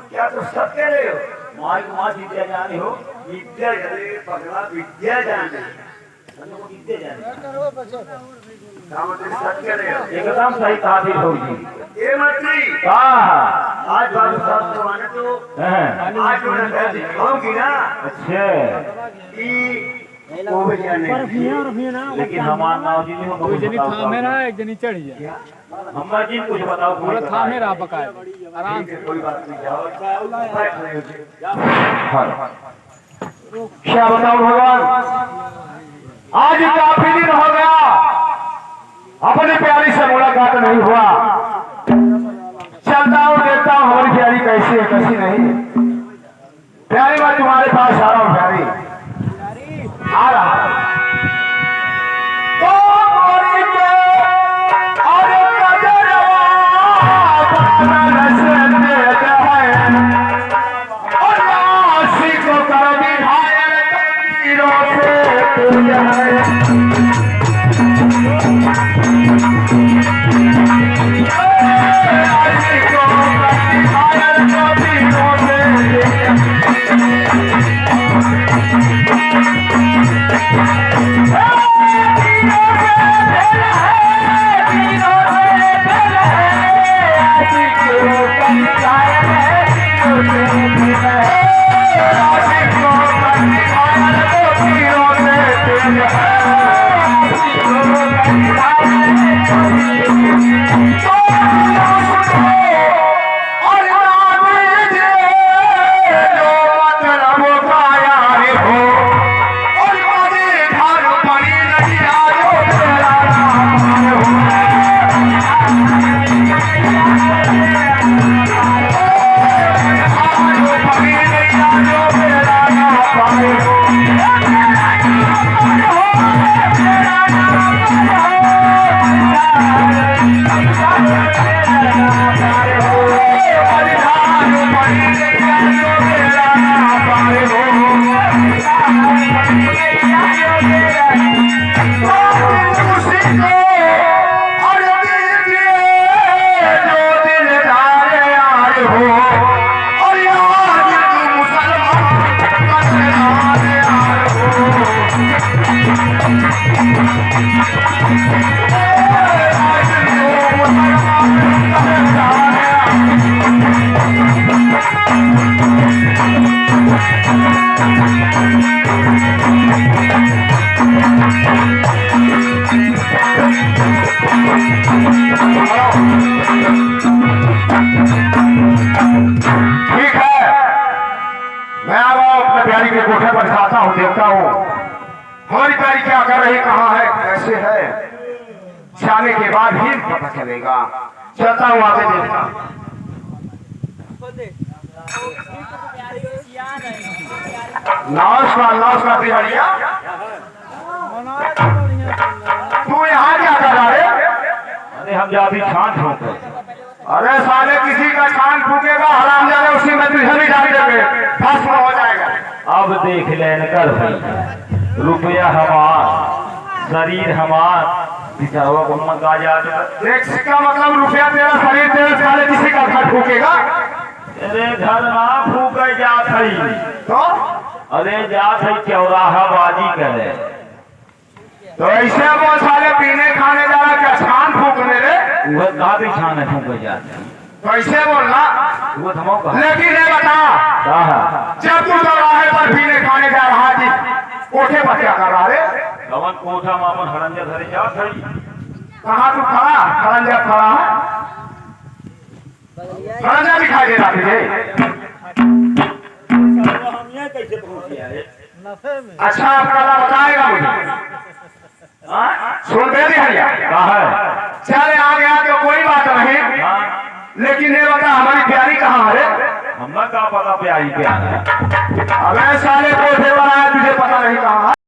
क्या तो सब कह रहे हो माँ को माँ विद्या जाने हो विद्या जाने पगला विद्या जाने विद्या जाने सब कह रहे हो एकदम सही कहा थी भौजी ये मंत्री आज बाबू साहब को आने तो आज उन्होंने दिखाऊंगी ना अच्छा वो भी जाने लेकिन हमारा नाव जी हो कोई जनी था मेरा एक जनी चढ़ गया हमारा जी कुछ बताओ पूरा था मेरा बकाया आराम से कोई बात नहीं जाओ क्या बताओ भगवान आज काफी दिन हो गया अपनी प्यारी से मुलाकात नहीं हुआ चलता हूँ देखता हूँ हमारी प्यारी कैसी है कैसी नहीं प्यारी मैं तुम्हारे पास आ रहा हूँ प्यारी आ रहा तो गोरी के और कजरवा बनल से देत है और राशि को कर दिखाए तीरों से तुझ है देखता हूँ हमारी प्यारी क्या कर रही कहाँ है कैसे है जाने के बाद ही पता चलेगा चलता हूँ आगे देखता नमस्कार नमस्कार बिहारिया तू यहाँ क्या कर रहा है अरे हम जाती छान फूक अरे साले किसी का छान फूकेगा हराम जाने उसी में तुझे भी डाल देंगे भस्म हो जाएगा अब देख लेन कर भाई रुपया हमार शरीर हमार बिचारा को मंगा जाता देख इसका मतलब रुपया तेरा शरीर तेरा साले किसी का घर फूकेगा अरे घर ना फूके जात है तो अरे जात है चौराहा बाजी करे तो ऐसे वो साले पीने खाने जा रहा क्या छान फूकने रे वो कहा भी छान फूके जाते कैसे बोलना वो थमाओ लेकिन ये बता जब तू चौराहे पर पीने खाने जा रहा जी कोठे पर क्या कर रहा रे कवन कोठा मामन हरंजा धरे जा थई कहां तू खड़ा हरंजा खड़ा है हरंजा दिखाई दे रहा तुझे हम यहां कैसे पहुंच गया रे अच्छा आपका बताएगा मुझे सुन दे दिया कहा है चले आ गया तो कोई बात नहीं लेकिन ये बता हमारी प्यारी कहाँ है हमें क्या पता प्यारी क्या है अबे साले कोठे वाला है तुझे पता नहीं कहाँ है